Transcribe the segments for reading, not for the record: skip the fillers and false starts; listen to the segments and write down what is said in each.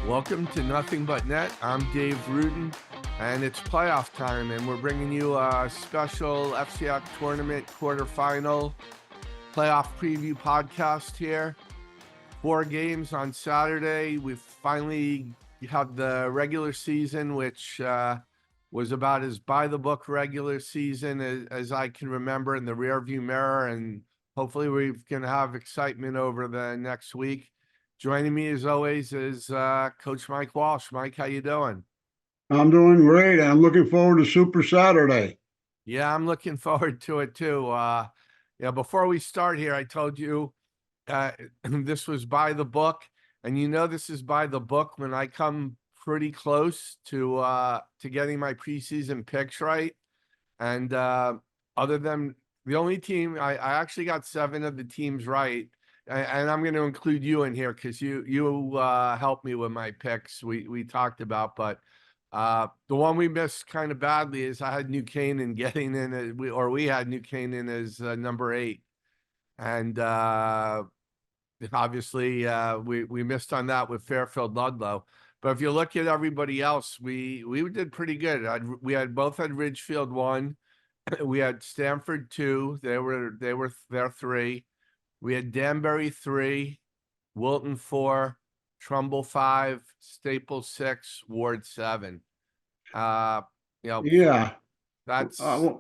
Welcome to Nothing But Net. I'm Dave Rudin, and it's playoff time, and we're bringing you a special FCIAC Tournament quarterfinal playoff preview podcast here. 4 games on Saturday. We've finally had the regular season, which was about as by-the-book regular season as I can remember in the rearview mirror, and hopefully we're going to have excitement over the next week. Joining me as always is Coach Mike Walsh. Mike, how you doing? I'm doing great. I'm looking forward to Super Saturday. Yeah, I'm looking forward to it too. Before we start here, I told you this was by the book, and this is by the book when I come pretty close to getting my preseason picks right. And other than the only team, I actually got 7 of the teams right. And I'm going to include you in here because you helped me with my picks we talked about. But the one we missed kind of badly is I had New Canaan getting in, we had New Canaan as number 8. And obviously we missed on that with Fairfield Ludlow. But if you look at everybody else, we did pretty good. We had both had Ridgefield 1. We had Stanford 2. They're 3. We had Danbury 3, Wilton 4, Trumbull 5, Staples 6, Ward 7. Yeah, That's I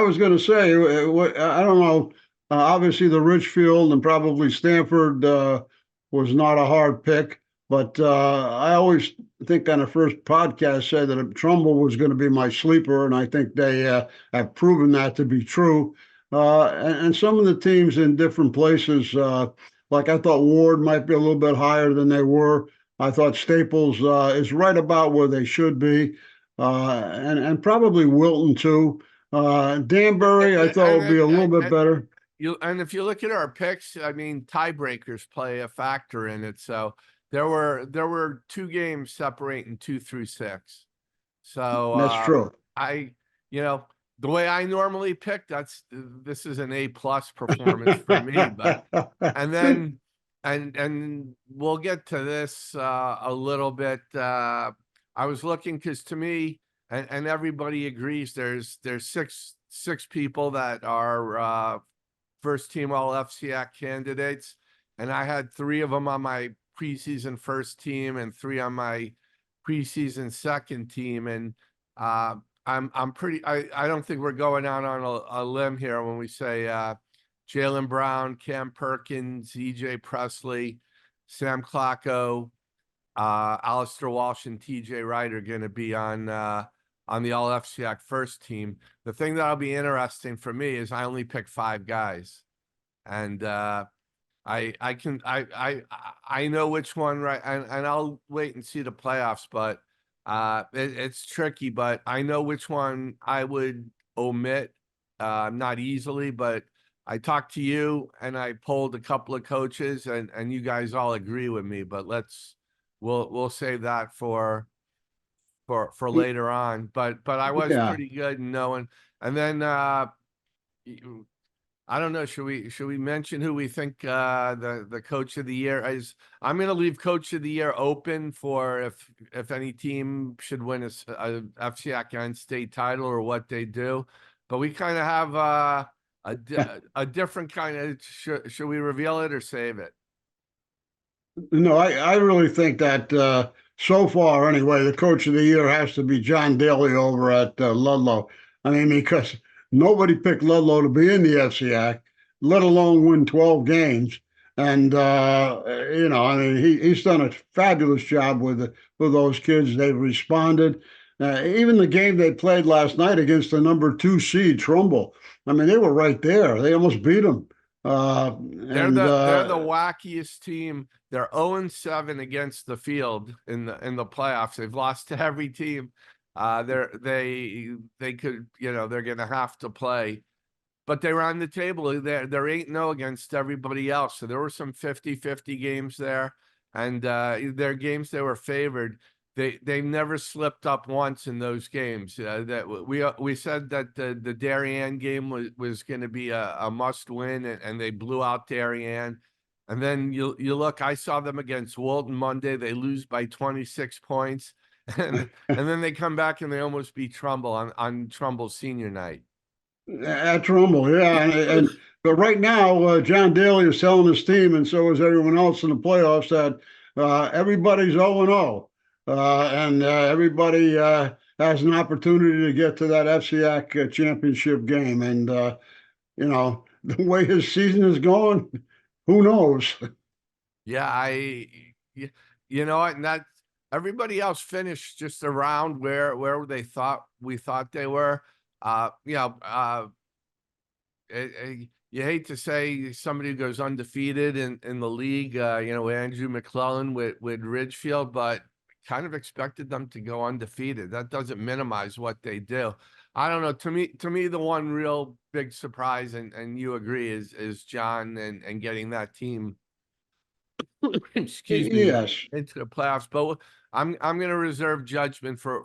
was going to say, I don't know. Obviously, the Richfield and probably Stanford was not a hard pick, but I always think on the first podcast said that Trumbull was going to be my sleeper, and I think they have proven that to be true. And some of the teams in different places, like I thought Ward might be a little bit higher than they were. I thought Staples is right about where they should be, and probably Wilton too. Danbury, I thought would be a little bit better. And if you look at our picks, I mean, tiebreakers play a factor in it. So there were 2 games separating 2 through 6. So That's true. The way I normally pick, this is an A+ performance for me. But and then and we'll get to this a little bit. I was looking because to me, and everybody agrees, there's 6 people that are first team all FCIAC candidates, and I had 3 of them on my preseason first team and 3 on my preseason second team. And I'm pretty. I don't think we're going out on a limb here when we say Jalen Brown, Cam Perkins, EJ Presley, Sam Clacko, Alistair Walsh, and TJ Wright are going to be on the All FCIAC first team. The thing that'll be interesting for me is I only picked 5 guys, and I know which one, right, and I'll wait and see the playoffs, but. It's tricky, but I know which one I would omit, not easily, but I talked to you and I polled a couple of coaches and you guys all agree with me, but we'll save that for later on. But I was pretty good in knowing. And then I don't know. Should we mention who we think the coach of the year is? I'm going to leave coach of the year open for if any team should win a FCIAC and state title or what they do. But we kind of have a different kind of. Should we reveal it or save it? No, I really think that so far anyway, the coach of the year has to be John Daly over at Ludlow. I mean, because nobody picked Ludlow to be in the FCIAC, let alone win 12 games. And I mean, he's done a fabulous job with those kids. They've responded. Even the game they played last night against the number 2 seed Trumbull. I mean, they were right there. They almost beat them. They're the wackiest team. They're 0-7 against the field in the playoffs. They've lost to every team. They could, they're going to have to play, but they were on the table. They're 8-0 against everybody else. So there were some 50-50 games there, and their games they were favored. They never slipped up once in those games. That we said that the Darien game was going to be a must win, and they blew out Darien. And then you look, I saw them against Walton Monday. They lose by 26 points. And then they come back and they almost beat Trumbull on Trumbull's senior night. At Trumbull, yeah, and but right now, John Daly is telling his team, and so is everyone else in the playoffs, that everybody's 0-0, and everybody has an opportunity to get to that FCIAC championship game. And you know, the way his season is going, who knows? Yeah, you know, and that everybody else finished just around where they thought we thought they were. You know, you hate to say somebody who goes undefeated in the league, you know, Andrew McClellan with Ridgefield, but kind of expected them to go undefeated. That doesn't minimize what they do. I don't know. To me, the one real big surprise, and you agree, is John and getting that team excuse me, Yes. into the playoffs. But I'm going to reserve judgment for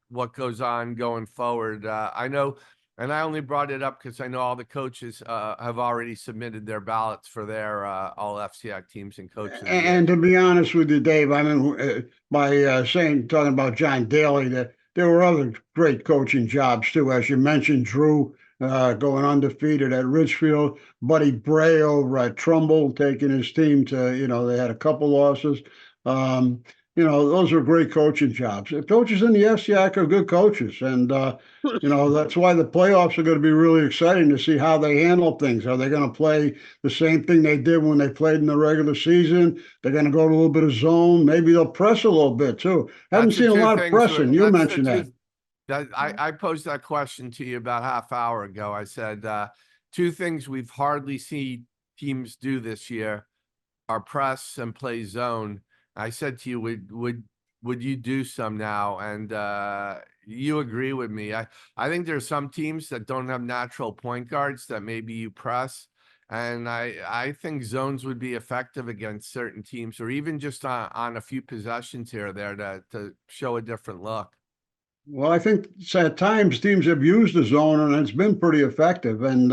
what goes on going forward. I know, and I only brought it up because I know all the coaches have already submitted their ballots for their all FCIAC teams and coach of the year. And to be honest with you, Dave, I mean, by talking about John Daly, that there were other great coaching jobs too, as you mentioned, Drew going undefeated at Richfield, Buddy Bray over at Trumbull taking his team to, you know, they had a couple losses. Um, you know, those are great coaching jobs. Coaches in the FCIAC are good coaches, and you know, that's why the playoffs are going to be really exciting to see how they handle things. Are they going to play the same thing they did when they played in the regular season? They're going to go to a little bit of zone. Maybe they'll press a little bit too. Haven't That's the seen a two lot of things. pressing. You That's the mentioned two. that. That I posed that question to you about half hour ago. I said two things we've hardly seen teams do this year are press and play zone. I said to you, would you do some now? And you agree with me. I think there's some teams that don't have natural point guards that maybe you press. And I think zones would be effective against certain teams, or even just on a few possessions here or there to show a different look. Well, I think at times teams have used the zone and it's been pretty effective. And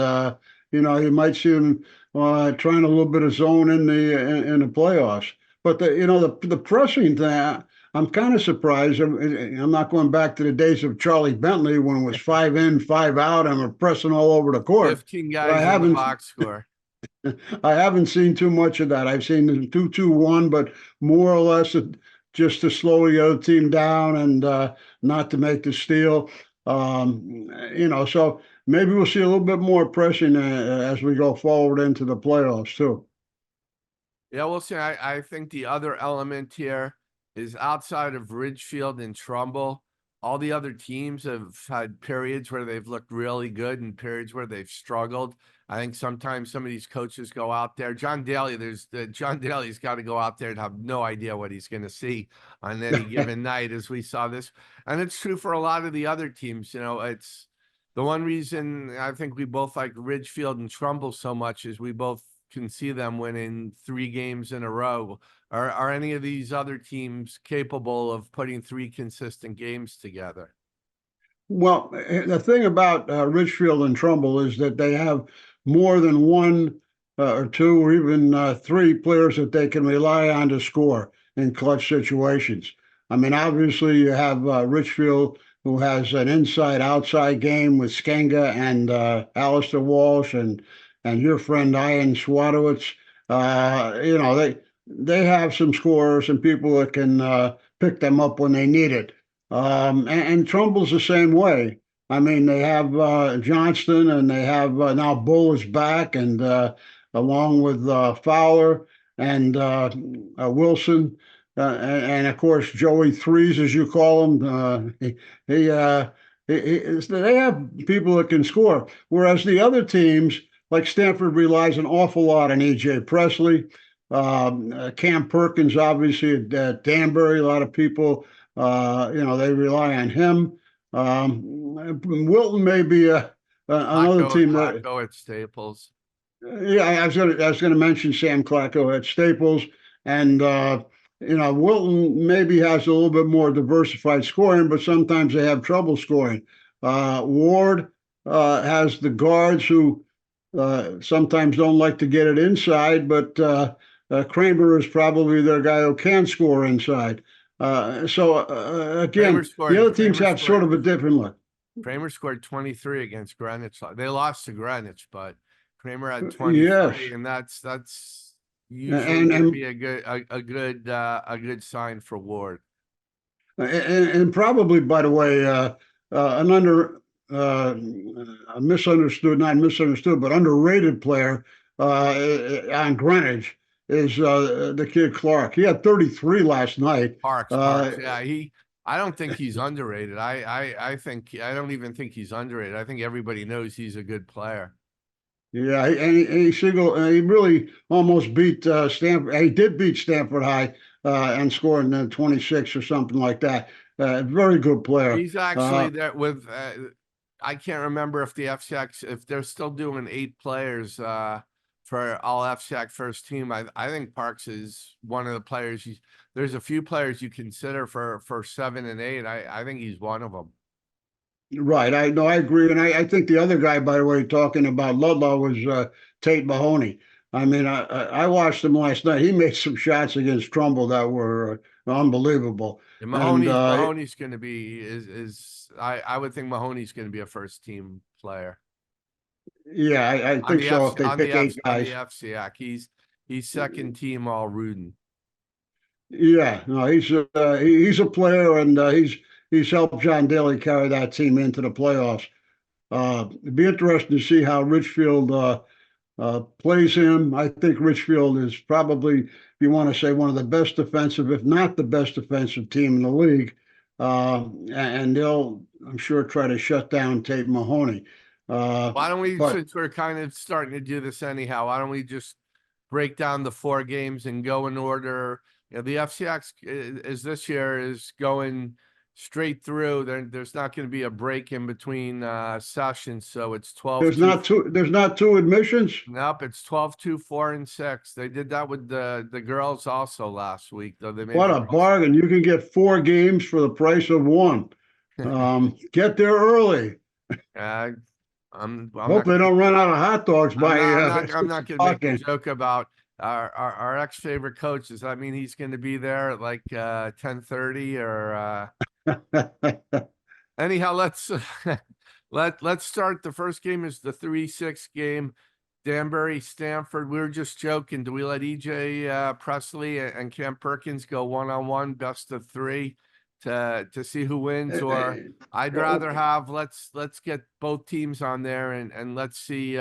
you know, you might see them trying a little bit of zone in the playoffs. But you know, the pressing thing, I'm kind of surprised. I'm not going back to the days of Charlie Bentley when it was 5 in, 5 out, and we're pressing all over the court. 15 But I guys in the haven't box score. I haven't seen too much of that. I've seen the 2-2-1, but more or less just to slow the other team down and not to make the steal. You know, so maybe we'll see a little bit more pressing as we go forward into the playoffs too. Yeah, we'll see. I think the other element here is outside of Ridgefield and Trumbull, all the other teams have had periods where they've looked really good and periods where they've struggled. I think sometimes some of these coaches go out there. John Daly, John Daly's got to go out there and have no idea what he's going to see on any given night, as we saw this. And it's true for a lot of the other teams. You know, it's the one reason I think we both like Ridgefield and Trumbull so much is we both can see them winning 3 games in a row. Are any of these other teams capable of putting 3 consistent games together? Well, the thing about Richfield and Trumbull is that they have more than one or two or even 3 players that they can rely on to score in clutch situations. I mean, obviously, you have Richfield, who has an inside-outside game with Skenga and Alistair Walsh and your friend Ian Swadowitz. You know, they have some scorers and people that can pick them up when they need it. And Trumbull's the same way. I mean, they have Johnston and they have now Bull is back, and along with Fowler and Wilson, and of course Joey Threes, as you call him. They have people that can score, whereas the other teams, like Stanford, relies an awful lot on E.J. Presley, Cam Perkins, obviously at Danbury. A lot of people, you know, they rely on him. Wilton may be another team that. Clacko at Staples. Yeah, I was gonna mention Sam Clacko at Staples, and you know, Wilton maybe has a little bit more diversified scoring, but sometimes they have trouble scoring. Ward has the guards who sometimes don't like to get it inside, but Kramer is probably their guy who can score inside. Kramer Again, the scored. other teams have sort of a different look. Kramer scored 23 against Greenwich. They lost to Greenwich, but Kramer had Yes, 23, and that's usually and going to be and a good sign for Ward. and probably, by the way, an a misunderstood, not misunderstood, but underrated player on Greenwich is the kid Clark. He had 33 last night. Parks. Yeah, I don't think he's underrated. I don't even think he's underrated. I think everybody knows he's a good player. Yeah, he really almost beat Stanford. He did beat Stanford High and scored in 26 or something like that. Very good player. He's actually there with. I can't remember if the FCX if they're still doing 8 players for all FCX first team. I think Parks is one of the players. There's a few players you consider for 7 and 8. I think he's one of them. Right. I know. I agree, and I think the other guy, by the way, talking about Ludlow was Tate Mahoney. I mean, I watched him last night. He made some shots against Trumbull that were unbelievable. And And Mahoney's going to be is I would think Mahoney's going to be a first team player yeah, I on think the so. F If they on the pick F eight on guys, the FCIAC. He's second team all Rudin. yeah, no, he's a player, and he's helped John Daly carry that team into the playoffs. It'd be interesting to see how Richfield plays him. I think Richfield is probably, if you want to say, one of the best defensive, if not the best defensive team in the league. And they'll, I'm sure, try to shut down Tate Mahoney. Why don't we, But since we're kind of starting to do this anyhow, why don't we just break down the 4 games and go in order? You know, the FCX is this year is going straight through. There's not going to be a break in between sessions, so it's 12 2. there's not two admissions. Nope, it's 12 2, 4 and 6. They did that with the girls also last week, though they made What the a girls. bargain! You can get 4 games for the price of one. Get there early. uh, I'm Hope not they gonna don't run out of hot dogs by I'm 6 not gonna make o'clock. a joke about our ex favorite coach. Does that mean he's gonna be there at like 10:30 or anyhow, let's let's start. The first game is the 3-6 game. Danbury, Stanford. We were just joking. Do we let EJ Presley and Cam Perkins go 1-on-1, best of 3 to see who wins? Or I'd rather have let's get both teams on there and let's see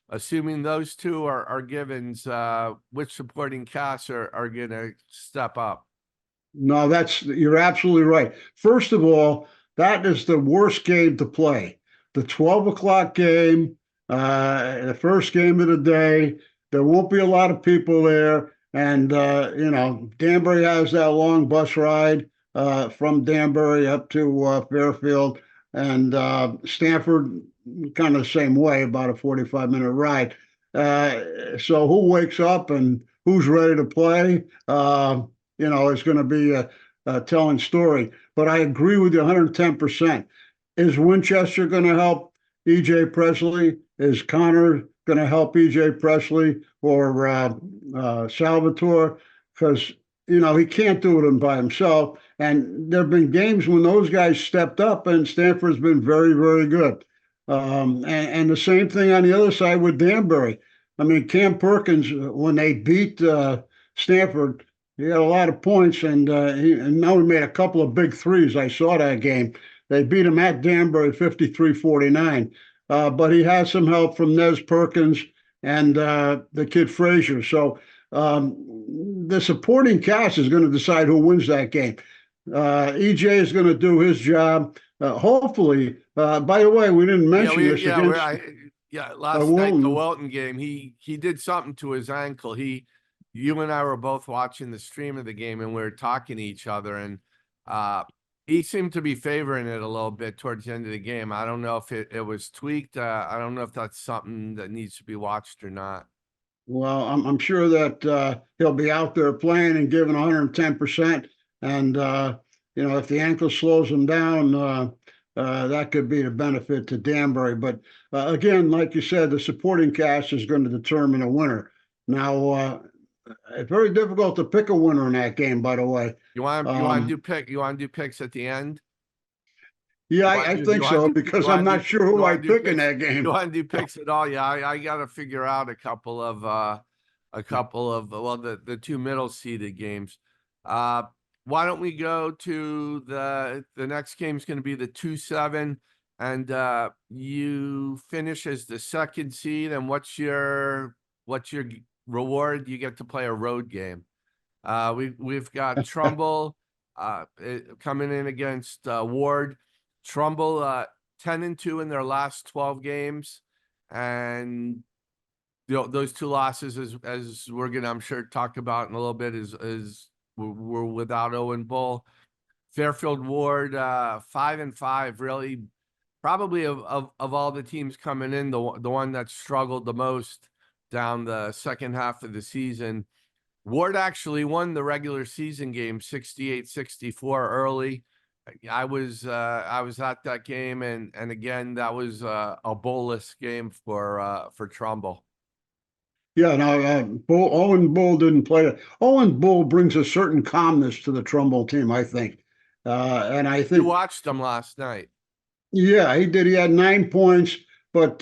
assuming those two are givens, which supporting casts are gonna step up. No, you're absolutely right. First of all, that is the worst game to play. The 12 o'clock game, the first game of the day. There won't be a lot of people there. And, Danbury has that long bus ride from Danbury up to Fairfield. And Stanford, kind of the same way, about a 45-minute ride. So who wakes up and who's ready to play? It's going to be a telling story. But I agree with you 110%. Is Winchester going to help EJ Presley? Is Connor going to help EJ Presley or Salvatore? Because, he can't do it by himself. And there have been games when those guys stepped up, and Stanford's been very, very good. And the same thing on the other side with Danbury. I mean, Cam Perkins, when they beat Stanford, he had a lot of points, and now he made a couple of big threes. I saw that game. They beat him at Danbury 53-49. But he has some help from Nez Perkins and the kid Frazier. So the supporting cast is going to decide who wins that game. EJ is going to do his job. Hopefully, by the way, we didn't mention this against last night, the Wilton. Wilton game, he did something to his ankle. You and I were both watching the stream of the game and we were talking to each other, and he seemed to be favoring it a little bit towards the end of the game. I don't know if it was tweaked. I don't know if that's something that needs to be watched or not. Well, I'm sure that he'll be out there playing and giving 110%. And, if the ankle slows him down, that could be a benefit to Danbury. But again, like you said, the supporting cast is going to determine a winner. Now, it's very difficult to pick a winner in that game, by the way. You want to Um, do pick? You want to do picks at the end? yeah, You want I to do? You think want so to do? You because I'm want to not do? sure You who I want to do pick in picks? that You game. want to do picks at all? Yeah, I got to figure out a couple of well the two middle seeded games. Uh, why don't we go to the next game is going to be the 2-7, and you finish as the second seed. And what's your reward? You get to play a road game. We've got Trumbull coming in against Ward. Trumbull 10-2 in their last 12 games, and those two losses, as we're gonna I'm sure talk about in a little bit, is we're without Owen Bull. Fairfield Ward 5-5, really probably of all the teams coming in, the one that struggled the most down the second half of the season. Ward actually won the regular season game 68-64 early. I was at that game, and again that was a bowlless game for Trumbull. Yeah, no, Owen Bull didn't play. Owen Bull brings a certain calmness to the Trumbull team, I think. And I You think watched them last night. yeah, he did. He had 9 points, but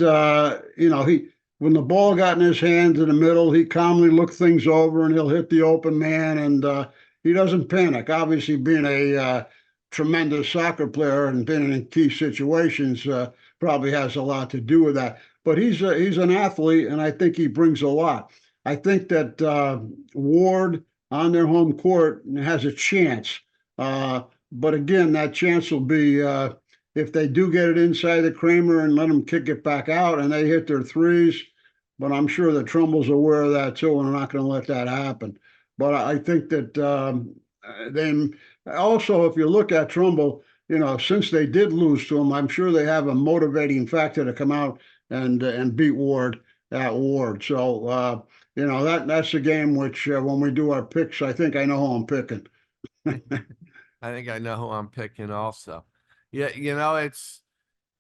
he when the ball got in his hands in the middle, he calmly looked things over and he'll hit the open man, and he doesn't panic. Obviously, being a tremendous soccer player and being in key situations probably has a lot to do with that. But he's an athlete, and I think he brings a lot. I think that Ward on their home court has a chance. But again, that chance will be if they do get it inside the Kramer and let them kick it back out and they hit their threes. But I'm sure the Trumbull's aware of that too, and they're not going to let that happen. But I think that they also, if you look at Trumbull, since they did lose to him, I'm sure they have a motivating factor to come out and beat Ward at Ward. So that's a game which when we do our picks, I think I know who I'm picking. I think I know who I'm picking also. Yeah, it's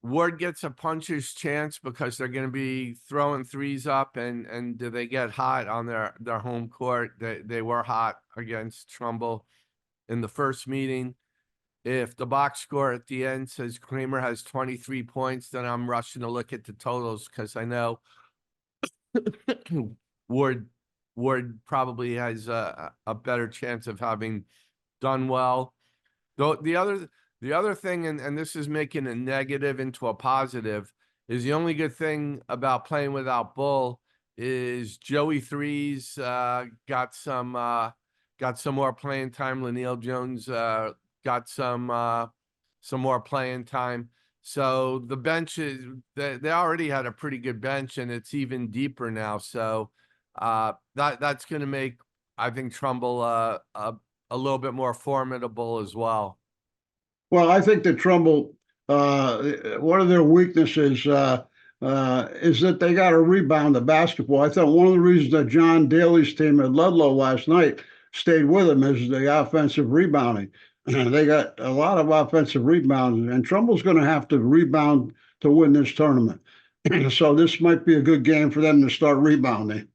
Ward gets a puncher's chance because they're going to be throwing threes up, and do they get hot on their home court? They were hot against Trumbull in the first meeting. If the box score at the end says Kramer has 23 points, then I'm rushing to look at the totals because I know Ward Ward probably has a better chance of having done well. Though the other thing, and this is making a negative into a positive, is the only good thing about playing without Bull is Joey Threes got some more playing time. Lanil Jones got some more playing time. So the bench is they already had a pretty good bench, and it's even deeper now. So that's going to make, I think, Trumbull a little bit more formidable as well. Well, I think that Trumbull, one of their weaknesses is that they got to rebound the basketball. I thought one of the reasons that John Daly's team at Ludlow last night stayed with him is the offensive rebounding. They got a lot of offensive rebounds, and Trumbull's going to have to rebound to win this tournament. So this might be a good game for them to start rebounding.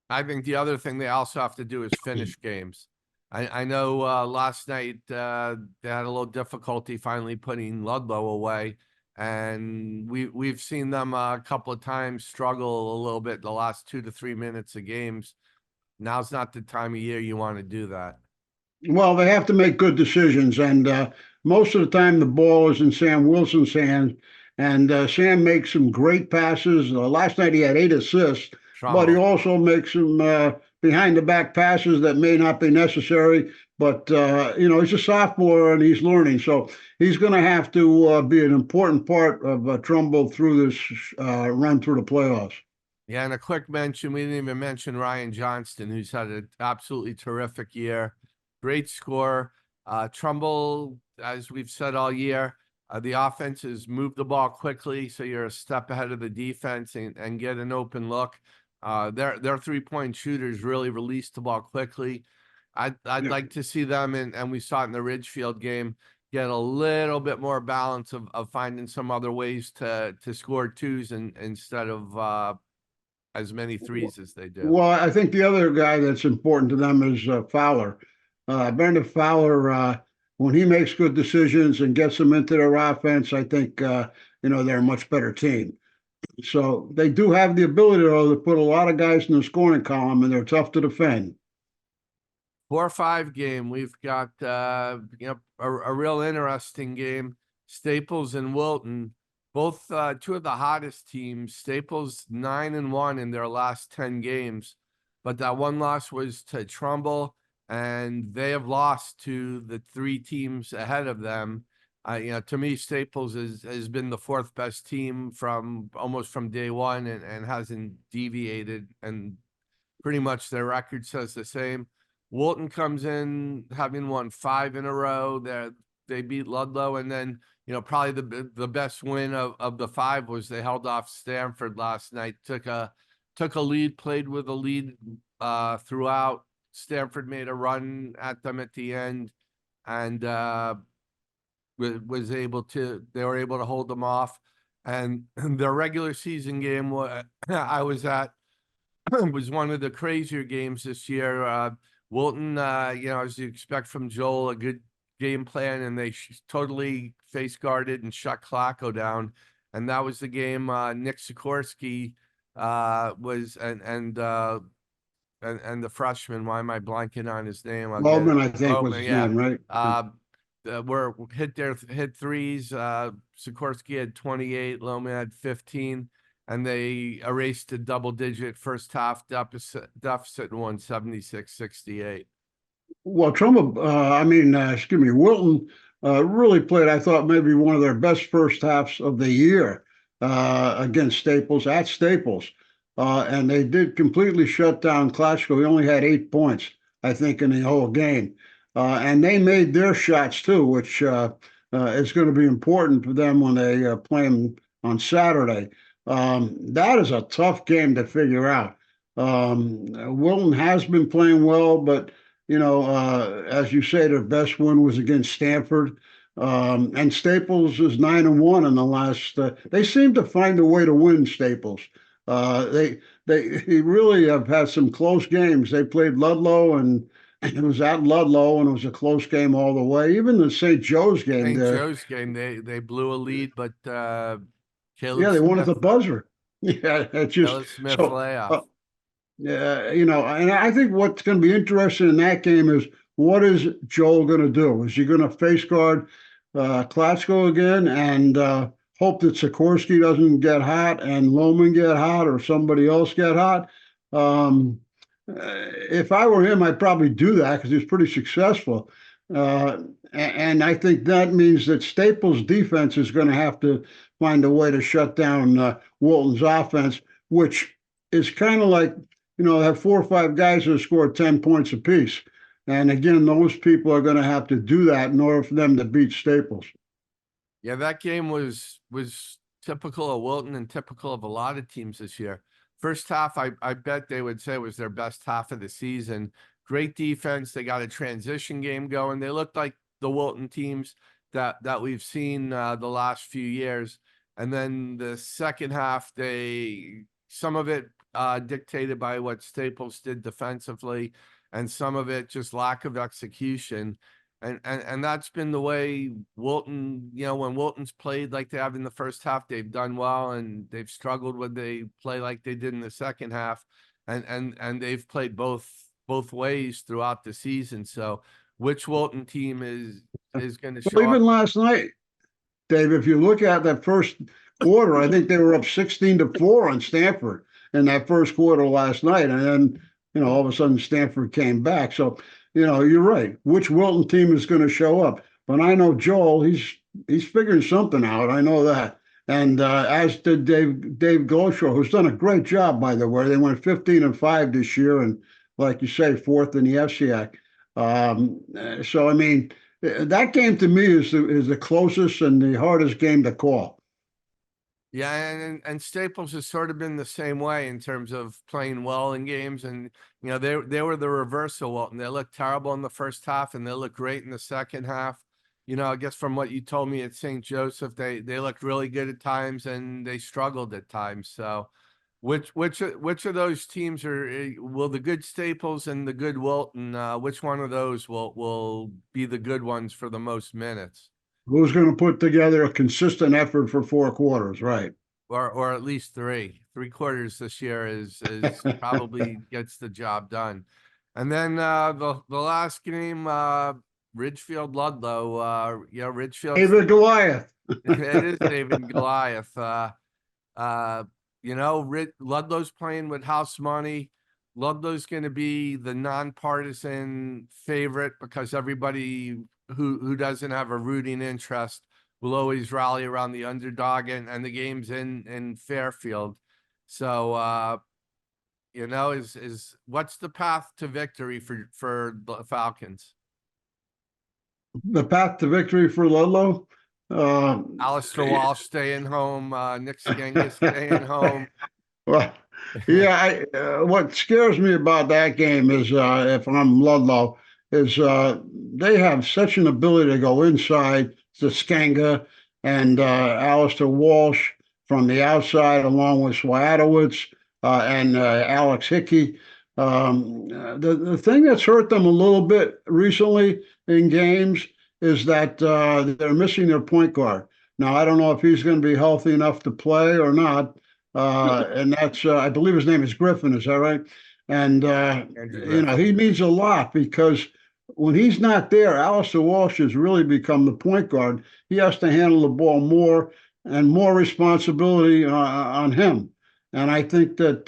I think the other thing they also have to do is finish games. I know last night they had a little difficulty finally putting Ludlow away, and we've seen them a couple of times struggle a little bit the last 2 to 3 minutes of games. Now's not the time of year you want to do that. Well, they have to make good decisions, and most of the time the ball is in Sam Wilson's hands, and Sam makes some great passes. Last night he had 8 assists, but he Trumbull. also makes some behind the back passes that may not be necessary. But he's a sophomore and he's learning, so he's going to have to be an important part of Trumbull through this run through the playoffs. Yeah, and a quick mention, we didn't even mention Ryan Johnston, who's had an absolutely terrific year. Great score. Trumbull, as we've said all year, the offense has moved the ball quickly, so you're a step ahead of the defense and get an open look. Their 3-point shooters really release the ball quickly. I'd Yeah. like to see them, and we saw it in the Ridgefield game, get a little bit more balance of finding some other ways to score twos instead of as many threes as they do. Well, I think the other guy that's important to them is Fowler. Brandon Fowler, when he makes good decisions and gets them into their offense, I think they're a much better team. So they do have the ability, though, to put a lot of guys in the scoring column, and they're tough to defend. 4-5 game. We've got a real interesting game. Staples and Wilton, both two of the hottest teams. Staples 9-1 in their last 10 games, but that one loss was to Trumbull, and they have lost to the three teams ahead of them. To me, Staples has been the fourth best team from almost from day one, and hasn't deviated, and pretty much their record says the same. Wilton comes in having won 5 in a row. They beat Ludlow, and then probably the best win of the 5 was they held off Stanford last night. Took a lead, played with a lead throughout. Stanford made a run at them at the end, and they were able to hold them off. And their regular season game I was at was one of the crazier games this year. Wilton, as you expect from Joel, a good game plan, and they totally face guarded and shut Klacko down. And that was the game. Nick Sikorsky was and the freshman. Why am I blanking on his name? I'll get it. Logan, I think, was Loman, his yeah. name, right? Were hit threes. Sikorsky had 28, Loman had 15. And they erased a double-digit first half deficit and won 76-68. Well, Wilton really played, I thought, maybe one of their best first halves of the year against Staples at Staples. And they did completely shut down Klacko. He only had 8 points, I think, in the whole game. And they made their shots, too, which is going to be important for them when they play them on Saturday. That is a tough game to figure out. Wilton has been playing well, but as you say, their best win was against Stanford. And Staples is 9-1 in the last. They seem to find a way to win Staples. They really have had some close games. They played Ludlow, and it was at Ludlow, and it was a close game all the way. Even the St. Joe's game. They blew a lead, but they won at the buzzer. Yeah, it's just Caleb Smith so. layoff. And I think what's going to be interesting in that game is what is Joel going to do? Is he going to face guard Klacko again and hope that Sikorsky doesn't get hot and Loman get hot or somebody else get hot? If I were him, I'd probably do that because he's pretty successful. And I think that means that Staples' defense is going to have to find a way to shut down Wilton's offense, which is kind of like, have 4 or 5 guys who score 10 points apiece. And again, those people are going to have to do that in order for them to beat Staples. Yeah, that game was typical of Wilton and typical of a lot of teams this year. First half, I bet they would say was their best half of the season. Great defense. They got a transition game going. They looked like the Wilton teams that we've seen the last few years. And then the second half, some of it dictated by what Staples did defensively, and some of it just lack of execution. And that's been the way Wilton, when Wilton's played like they have in the first half, they've done well, and they've struggled when they play like they did in the second half. And they've played both ways throughout the season. So which Wilton team is going to show even up? last night, Dave, if you look at that first quarter, I think they were up 16-4 on Stanford in that first quarter last night. And then, all of a sudden Stanford came back. So, you're right. Which Wilton team is going to show up? But I know Joel, he's figuring something out. I know that. And as did Dave Goshaw, who's done a great job, by the way. They went 15-5 this year, and like you say, 4th in the FCIAC. So, I mean, that game to me is the closest and the hardest game to call. Yeah, and Staples has sort of been the same way in terms of playing well in games, and they were the reverse of Wilton. They looked terrible in the first half, and they looked great in the second half. I guess from what you told me at St. Joseph, they looked really good at times, and they struggled at times. So Which of those teams are will the good Staples and the good Wilton? Which one of those will be the good ones for the most minutes, Who's going to put together a consistent effort for 4 quarters? Right. or at least three quarters this year is probably gets the job done, and then the last game Ridgefield Ludlow. Ridgefield's David Goliath. it is David Goliath. Uh, Ludlow's playing with house money. Ludlow's going to be the nonpartisan favorite because everybody who doesn't have a rooting interest will always rally around the underdog, and the game's in Fairfield. So, is what's the path to victory for the Falcons? The path to victory for Ludlow. Alistair Walsh staying home, Nick Skangas staying home. Well, yeah. What scares me about that game is, if I'm Ludlow, is they have such an ability to go inside to Skanga and Alistair Walsh from the outside, along with Swiatowicz and Alex Hickey. The thing that's hurt them a little bit recently in games is that they're missing their point guard. Now, I don't know if he's going to be healthy enough to play or not. And that's, I believe his name is Griffin, is that right? And, he means a lot because when he's not there, Alistair Walsh has really become the point guard. He has to handle the ball more and more responsibility on him. And I think that,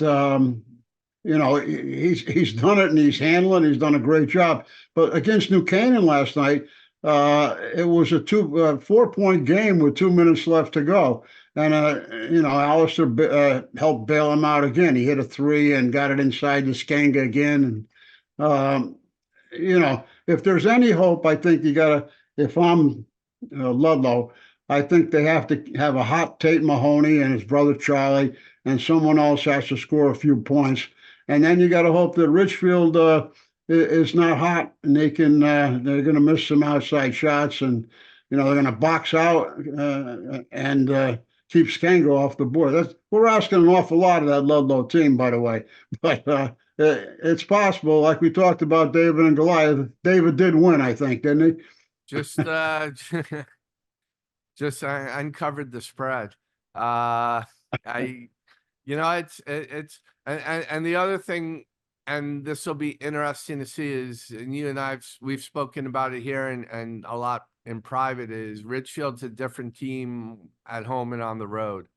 he's done it and he's handling. He's done a great job. But against New Canaan last night, it was a 4-point game with 2 minutes left to go. And, Alistair helped bail him out again. He hit a three and got it inside the Skanga again. And, if there's any hope, I think if I'm Ludlow, I think they have to have a hot Tate Mahoney and his brother Charlie, and someone else has to score a few points. And then you got to hope that Richfield is not hot and they're going to miss some outside shots, and, they're going to box out and keep Skango off the board. We're asking an awful lot of that Ludlow team, by the way. But it's possible, like we talked about David and Goliath. David did win, I think, didn't he? Just just uncovered the spread. It's and the other thing, and this will be interesting to see, is, and you and we've spoken about it here and a lot in private, is Ridgefield's a different team at home and on the road.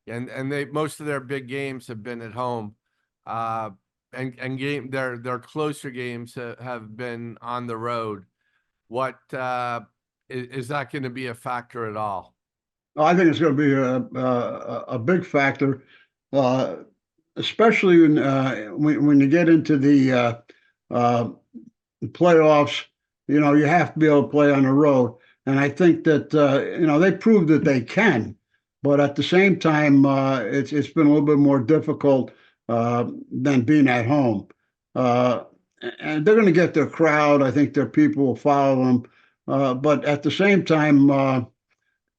And most of their big games have been at home. And their closer games have been on the road. What is that going to be a factor at all? I think it's going to be a big factor, especially when you get into the playoffs. You have to be able to play on the road, and I think that they proved that they can. But at the same time, it's been a little bit more difficult than being at home. And they're going to get their crowd. I think their people will follow them. But at the same time,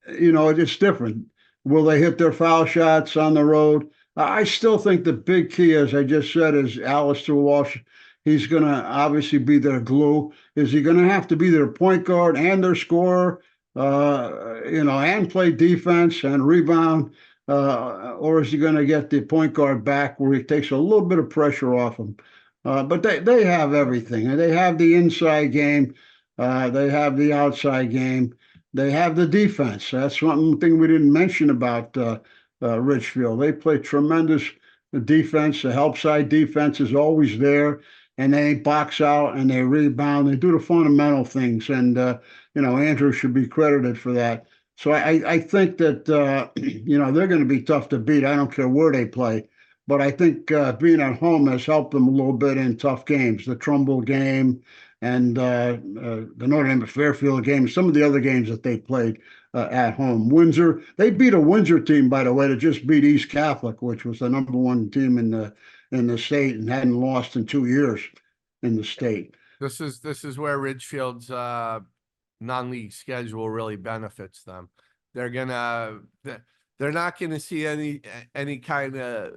it's different. Will they hit their foul shots on the road? I still think the big key, as I just said, is Alistair Walsh. He's going to obviously be their glue. Is he going to have to be their point guard and their scorer, and play defense and rebound? Or is he going to get the point guard back where he takes a little bit of pressure off him? But they have everything. They have the inside game. They have the outside game. They have the defense. That's one thing we didn't mention about Richfield. They play tremendous defense. The help side defense is always there, and they box out and they rebound. They do the fundamental things, and Andrew should be credited for that. So I think that they're going to be tough to beat. I don't care where they play, but I think being at home has helped them a little bit in tough games. The Trumbull game and the Notre Dame Fairfield game, some of the other games that they played at home. Windsor, they beat a Windsor team, by the way, that just beat East Catholic, which was the #1 team in the state and hadn't lost in 2 years in the state. This is where Ridgefield's non-league schedule really benefits them. They're not gonna see any kind of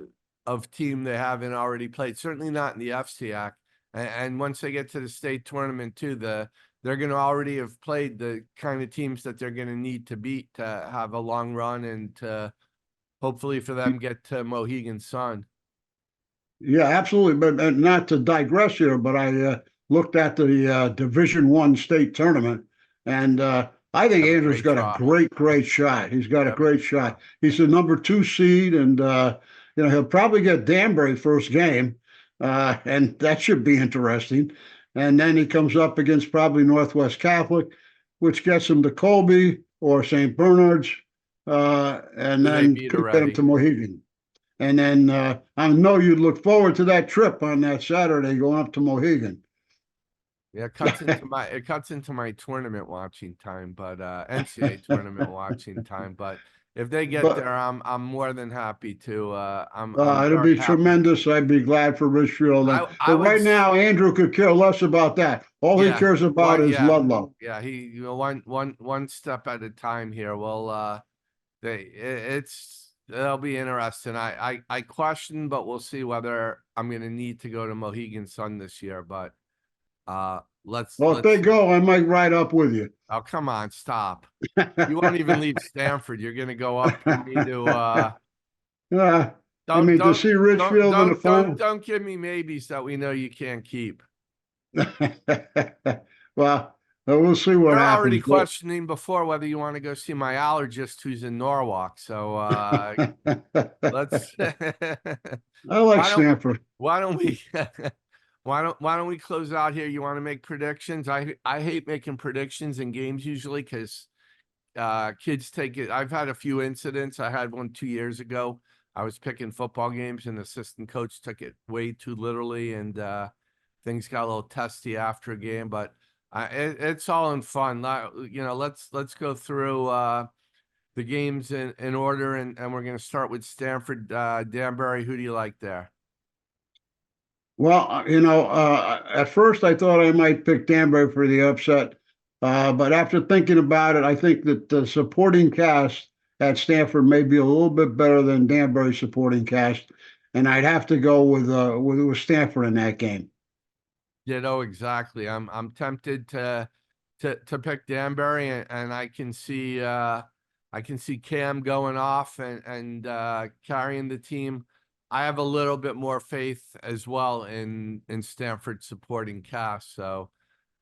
of team they haven't already played. Certainly not in the FCIAC. And once they get to the state tournament too, they're going to already have played the kind of teams that they're going to need to beat to have a long run and to hopefully for them get to Mohegan Sun. Yeah, absolutely. But not to digress here, but I looked at the Division I state tournament, and I think Have a Andrew's great got a draw. great shot. He's got a Yep. great shot. He's the number 2 seed, and he'll probably get Danbury first game, and that should be interesting. And then he comes up against probably Northwest Catholic, which gets him to Colby or St. Bernard's, and Who they then beat could get him already. to Mohegan. And then I know you'd look forward to that trip on that Saturday going up to Mohegan. Yeah, it cuts into my tournament watching time, but NCAA tournament watching time. But if they get But there, I'm more than happy to. I'm it'll very be happy. tremendous. I'd be glad for Richfield. I But would. right now, Andrew could care less about that. All he Yeah. cares about One. is Yeah. Ludlow. Yeah. One step at a time here. Well, it'll be interesting. I question, but we'll see whether I'm going to need to go to Mohegan Sun this year. But Well, if let's they see. go, I might ride up with you. Oh, come on, stop. You won't even leave Stanford. You're gonna go up for me to I mean, to don't see Richfield in the final. don't give me maybes that we know you can't keep. Well, we'll see what You're already happens. questioning before whether you want to go see my allergist who's in Norwalk. So let's I like why don't Stanford. why don't we why don't we close out here? You want to make predictions? I hate making predictions in games usually because kids take it. I've had a few incidents. I had one 2 years ago. I was picking football games and the assistant coach took it way too literally and things got a little testy after a game, but it's all in fun. Let's go through the games in order and we're going to start with Stanford. Danbury, who do you like there? Well, at first I thought I might pick Danbury for the upset, but after thinking about it, I think that the supporting cast at Stanford may be a little bit better than Danbury's supporting cast, and I'd have to go with Stanford in that game. Yeah, no, exactly. I'm tempted to pick Danbury, and I can see Cam going off and carrying the team. I have a little bit more faith as well in Stanford supporting cast. So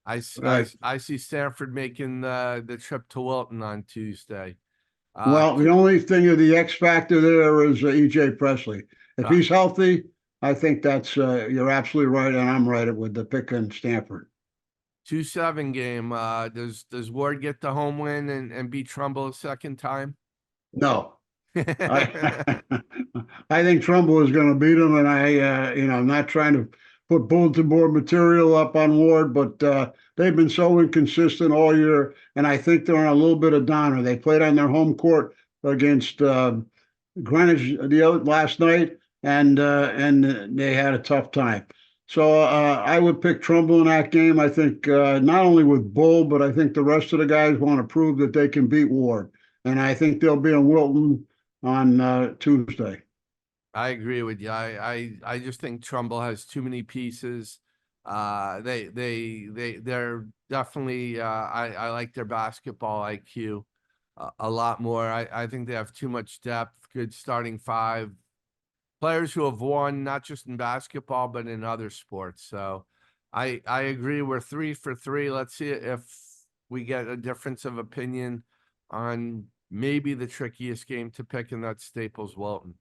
Right. I see Stanford making the trip to Wilton on Tuesday. Well, the only thing of the X factor there is EJ Presley. If Uh, he's healthy, I think that's you're absolutely right, and I'm right with the pick in Stanford. 2-7 game. Does Ward get the home win and beat Trumbull a second time? No, I I think Trumbull is going to beat him, and I'm not trying to put bulletin board material up on Ward, but they've been so inconsistent all year, and I think they're on a little bit of downer. They played on their home court against Greenwich last night, and they had a tough time. So I would pick Trumbull in that game. I think not only with Bull, but I think the rest of the guys want to prove that they can beat Ward, and I think they'll be in Wilton on Tuesday. I agree with you. I just think Trumbull has too many pieces. They're definitely I like their basketball IQ a lot more. I think they have too much depth, good starting five, players who have won not just in basketball but in other sports. So I agree. We're 3 for 3. Let's see if we get a difference of opinion on maybe the trickiest game to pick, and that's Staples Wilton.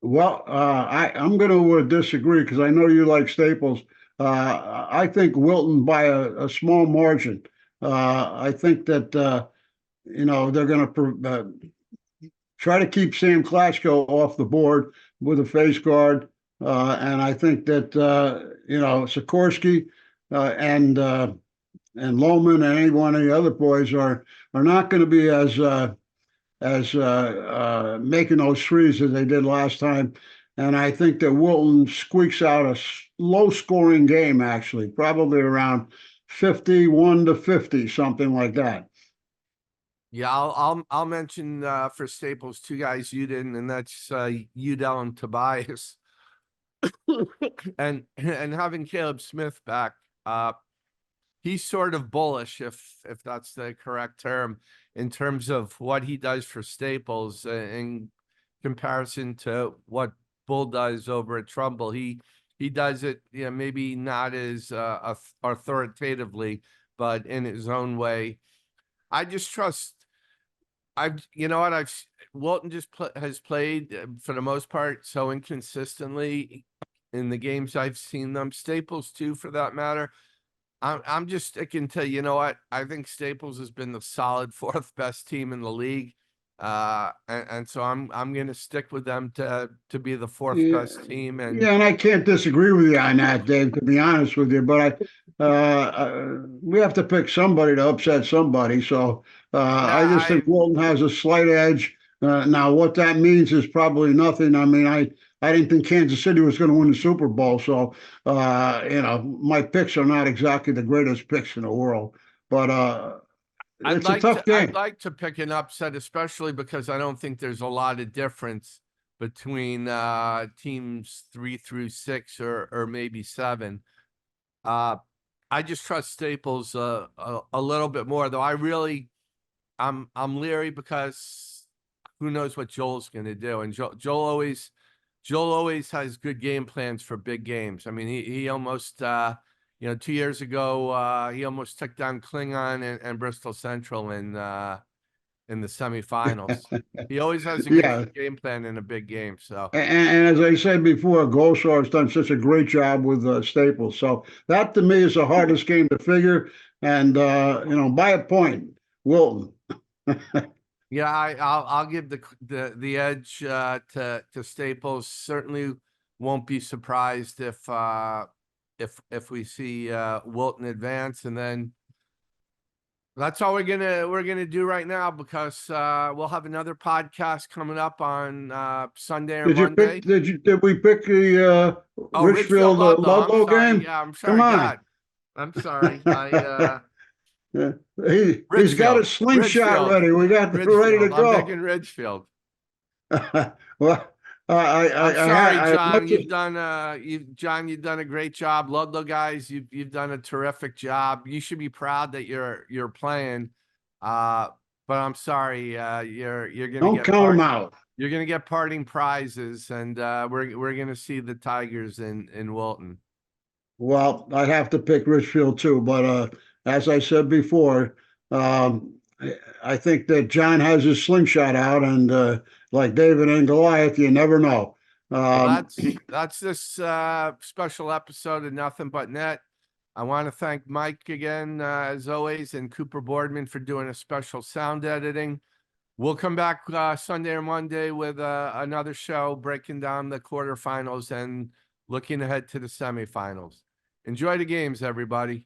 Well, I'm going to disagree because I know you like Staples. I think Wilton by a small margin. I think that they're going to try to keep Sam Klatchko off the board with a face guard, and I think that Sikorsky and Lohman and any one of the other boys are not going to be as making those threes as they did last time. And I think that Wilton squeaks out a low scoring game, actually, probably around 51 to 50, something like that. Yeah, I'll mention for Staples two guys you didn't, and that's Udell and Tobias. And having Caleb Smith back, uh, he's sort of bullish, if that's the correct term, in terms of what he does for Staples in comparison to what Bull does over at Trumbull. He does it, you know, maybe not as authoritatively, but in his own way. I just trust. You know what, Walton just has played for the most part so inconsistently in the games I've seen them. Staples too, for that matter. I'm just sticking to, you know what? I think Staples has been the solid fourth best team in the league. And so I'm gonna stick with them to be the fourth Yeah, best team. And yeah, and I can't disagree with you on that, Dave, to be honest with you. But we have to pick somebody to upset somebody. So yeah, I just think Walton has a slight edge. Now, what that means is probably nothing. I mean, I didn't think Kansas City was going to win the Super Bowl. So, my picks are not exactly the greatest picks in the world. But it's a tough I'd game. like to pick an upset, especially because I don't think there's a lot of difference between teams 3 through 6 or maybe 7. Uh I just trust Staples a little bit more, though. I'm leery because who knows what Joel's going to do. And Joel always has good game plans for big games. I mean, he almost 2 years ago he almost took down Klingon and Bristol Central in the semifinals. He always has a good Yeah. game plan in a big game. So And as I said before, Gosar has done such a great job with Staples. So that to me is the hardest game to figure. And by a point, Wilton. yeah, I'll give the edge to Staples. Certainly won't be surprised if we see Wilton advance, and then that's all we're gonna do right now, because we'll have another podcast coming up on Sunday or Monday. Did we pick the Oh, Ridgefield Richfield Ludlow. I'm Ludlow sorry. game? Yeah, I'm Come sorry. on. God, I'm sorry. I Yeah. He's got Ridgefield, his slingshot Ridgefield, ready. We got ready to Ridgefield. I'm go. thinking Ridgefield. Well, I'm sorry, I John. much as, You've done a great job. Ludlow guys, you've done a terrific job. You should be proud that you're playing. Uh, but I'm sorry, you're gonna don't get count him out. you're gonna get parting prizes, and we're gonna see the Tigers in Wilton. Well, I'd have to pick Richfield too, but as I said before, um, I think that John has his slingshot out, and like David and Goliath, you never know. Well, Um, that's this special episode of Nothing But Net. I want to thank Mike again, as always, and Cooper Boardman for doing a special sound editing. We'll come back Sunday or Monday with another show breaking down the quarterfinals and looking ahead to the semifinals. Enjoy the games, everybody.